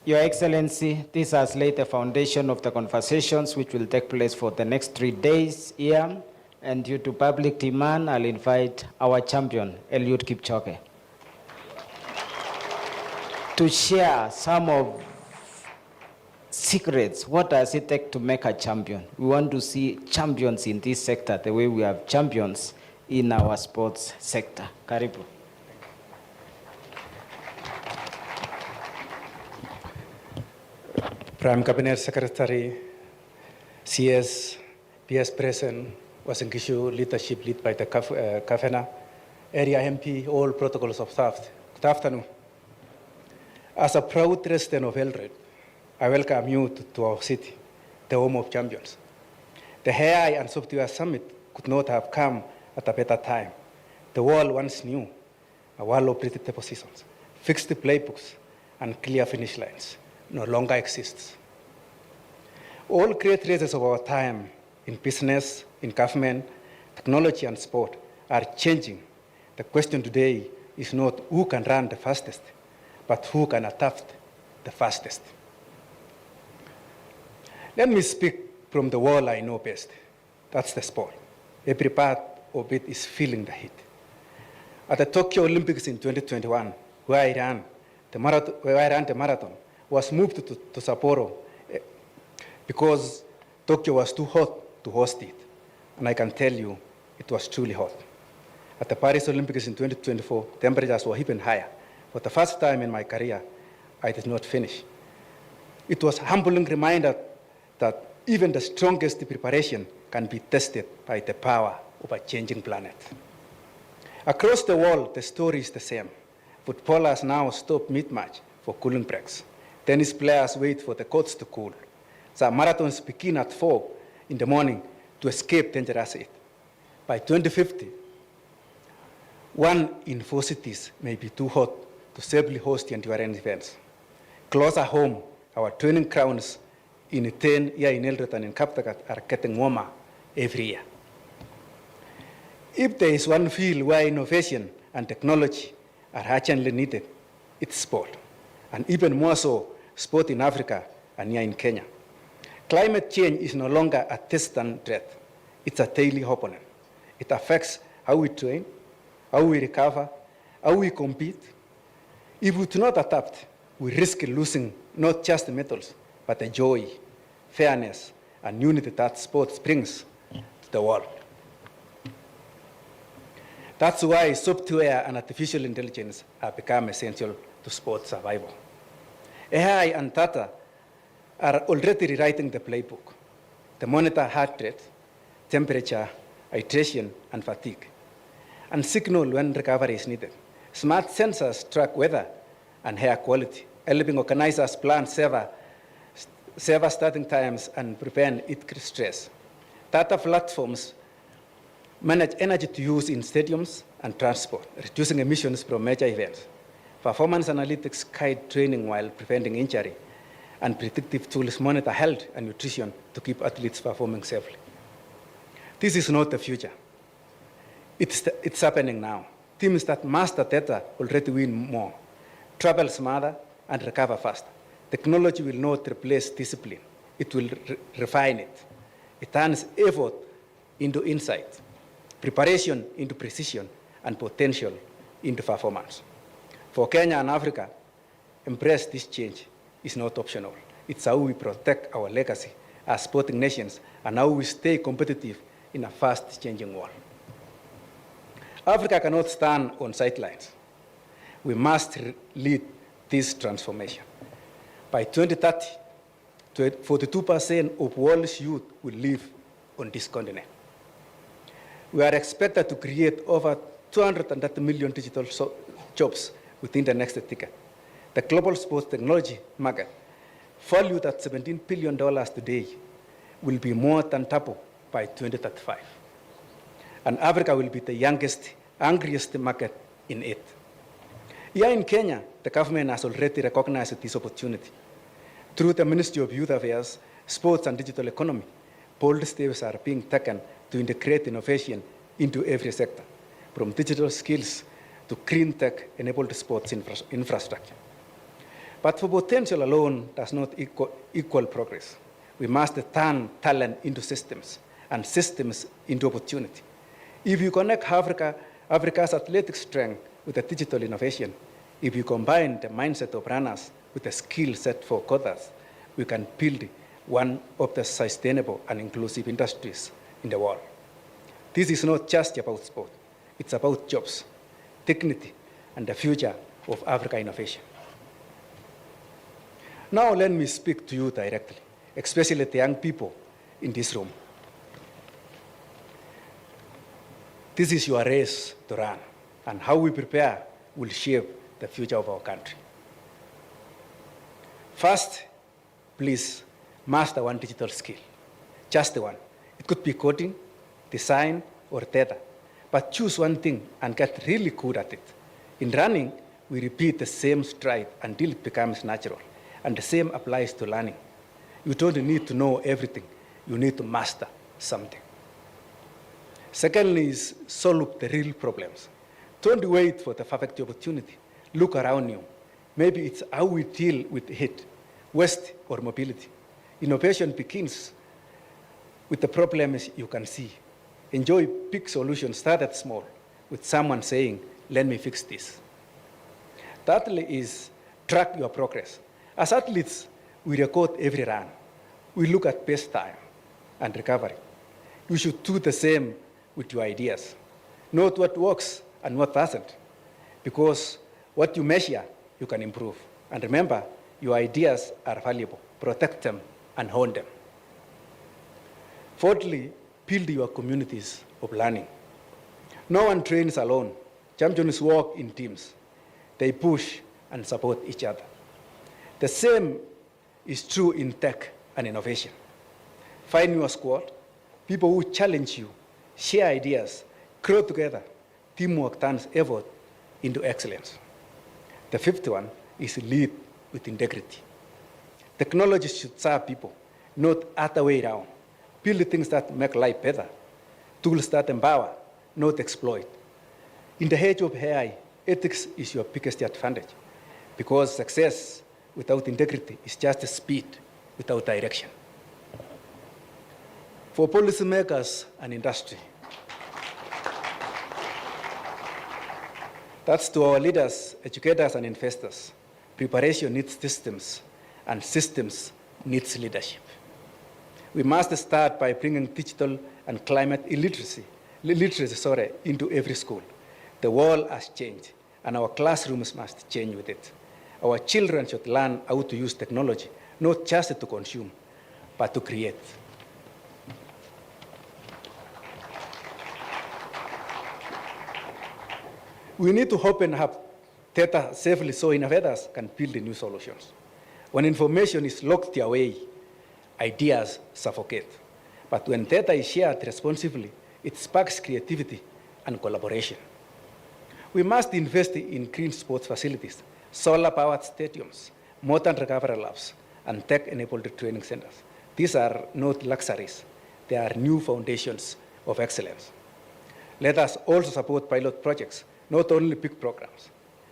Your Excellency, this has laid the foundation of the conversations which will take place for the next 3 days here. And due to public demand, I'll invite our champion, Eliud Kipchoge, to share some of secrets. What does it take to make a champion? We want to see champions in this sector the way we have champions in our sports sector. Karibu. Prime Cabinet Secretary, CS, PS President, Wasingishu leadership led by the Kafena, Area MP, all protocols observed. Good afternoon. As a proud resident of Eldoret, I welcome you to our city, the home of champions. The AI and Software Summit could not have come at a better time. The world once knew a world of predictable positions, fixed playbooks, and clear finish lines no longer exists. All great races of our time in business, in government, technology, and sport are changing. The question today is not who can run the fastest, but who can adapt the fastest. Let me speak from the world I know best. That's the sport. Every part of it is feeling the heat. At the Tokyo Olympics in 2021, where I ran the marathon, was moved to Sapporo because Tokyo was too hot to host it. And I can tell you, it was truly hot. At the Paris Olympics in 2024, temperatures were even higher. For the first time in my career, I did not finish. It was a humbling reminder that even the strongest preparation can be tested by the power of a changing planet. Across the world, the story is the same. Footballers now stop mid-match for cooling breaks. Tennis players wait for the courts to cool. Some marathons begin at 4 in the morning to escape dangerous heat. By 2050, 1 in 4 cities may be too hot to safely host the endurance events. Closer home, our training grounds in 10 here in Eldoret and in Kaptagat are getting warmer every year. If there is one field where innovation and technology are urgently needed, it's sport, and even more so, sport in Africa and here in Kenya. Climate change is no longer a distant threat. It's a daily opponent. It affects how we train, how we recover, how we compete. If we do not adapt, we risk losing not just the medals, but the joy, fairness, and unity that sports brings to the world. That's why software and artificial intelligence have become essential to sports survival. AI and data are already rewriting the playbook. They monitor heart rate, temperature, hydration, and fatigue, and signal when recovery is needed. Smart sensors track weather and hair quality, helping organizers plan safer starting times and prevent heat stress. Data platforms manage energy to use in stadiums and transport, reducing emissions from major events. Performance analytics guide training while preventing injury, and predictive tools monitor health and nutrition to keep athletes performing safely. This is not the future. It's happening now. Teams that master data already win more, travel smarter, and recover faster. Technology will not replace discipline. It will refine it. It turns effort into insight, preparation into precision, and potential into performance. For Kenya and Africa, embrace this change is not optional. It's how we protect our legacy as sporting nations and how we stay competitive in a fast-changing world. Africa cannot stand on sidelines. We must lead this transformation. By 2030, 42% of world's youth will live on this continent. We are expected to create over 230 million digital jobs within the next decade. The global sports technology market, valued at $17 billion today, will be more than double by 2035. And Africa will be the youngest, hungriest market in it. Here in Kenya, the government has already recognized this opportunity. Through the Ministry of Youth Affairs, Sports and Digital Economy, bold steps are being taken to integrate innovation into every sector, from digital skills to green tech-enabled sports infrastructure. But for potential alone does not equal progress. We must turn talent into systems and systems into opportunity. If you connect Africa's athletic strength with the digital innovation, if you combine the mindset of runners with the skill set for coders, we can build one of the sustainable and inclusive industries in the world. This is not just about sport. It's about jobs, dignity, and the future of Africa innovation. Now let me speak to you directly, especially the young people in this room. This is your race to run, and how we prepare will shape the future of our country. First, please master one digital skill, just one. It could be coding, design, or data, but choose one thing and get really good at it. In running, we repeat the same stride until it becomes natural, and the same applies to learning. You don't need to know everything. You need to master something. Secondly is solve the real problems. Don't wait for the perfect opportunity. Look around you. Maybe it's how we deal with heat, waste, or mobility. Innovation begins with the problems you can see. Enjoy big solutions, start at small, with someone saying, let me fix this. Thirdly is track your progress. As athletes, we record every run. We look at best time and recovery. You should do the same with your ideas. Note what works and what doesn't, because what you measure, you can improve. And remember, your ideas are valuable. Protect them and hone them. Fourthly, build your communities of learning. No one trains alone. Champions work in teams. They push and support each other. The same is true in tech and innovation. Find your squad, people who challenge you, share ideas, grow together. Teamwork turns effort into excellence. The fifth one is lead with integrity. Technology should serve people, not other way around. Build things that make life better, tools that empower, not exploit. In the age of AI, ethics is your biggest advantage, because success without integrity is just speed without direction. For policymakers and industry, that's to our leaders, educators, and investors. Preparation needs systems, and systems needs leadership. We must start by bringing digital and climate literacy into every school. The world has changed, and our classrooms must change with it. Our children should learn how to use technology, not just to consume, but to create. We need to open up data safely so innovators can build new solutions. When information is locked away, ideas suffocate. But when data is shared responsibly, it sparks creativity and collaboration. We must invest in green sports facilities, solar-powered stadiums, modern recovery labs, and tech-enabled training centers. These are not luxuries. They are new foundations of excellence. Let us also support pilot projects, not only big programs.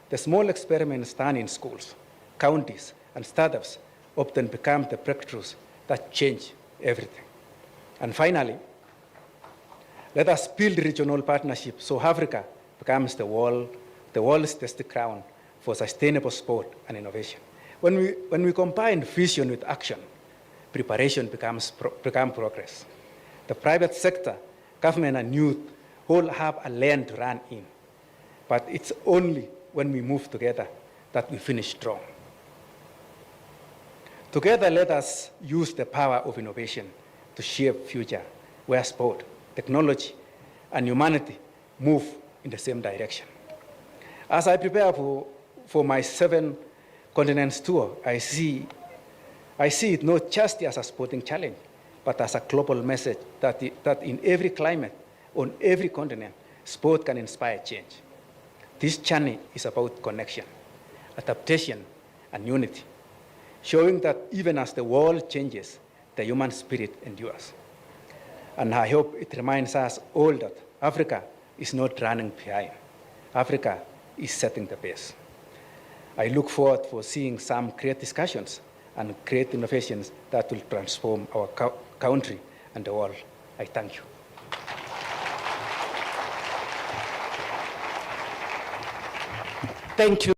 The small experiments done in schools, counties, and startups often become the breakthroughs that change everything. And finally, let us build regional partnerships so Africa becomes the world's testing ground for sustainable sport and innovation. When we combine vision with action, preparation becomes progress. The private sector, government, and youth all have a lane to run in. But it's only when we move together that we finish strong. Together, let us use the power of innovation to shape future where sport, technology, and humanity move in the same direction. As I prepare for my 7 continents tour, I see it not just as a sporting challenge, but as a global message that in every climate, on every continent, sport can inspire change. This journey is about connection, adaptation, and unity, showing that even as the world changes, the human spirit endures. And I hope it reminds us all that Africa is not running behind. Africa is setting the pace. I look forward for seeing some great discussions and great innovations that will transform our country and the world. I thank you. Thank you.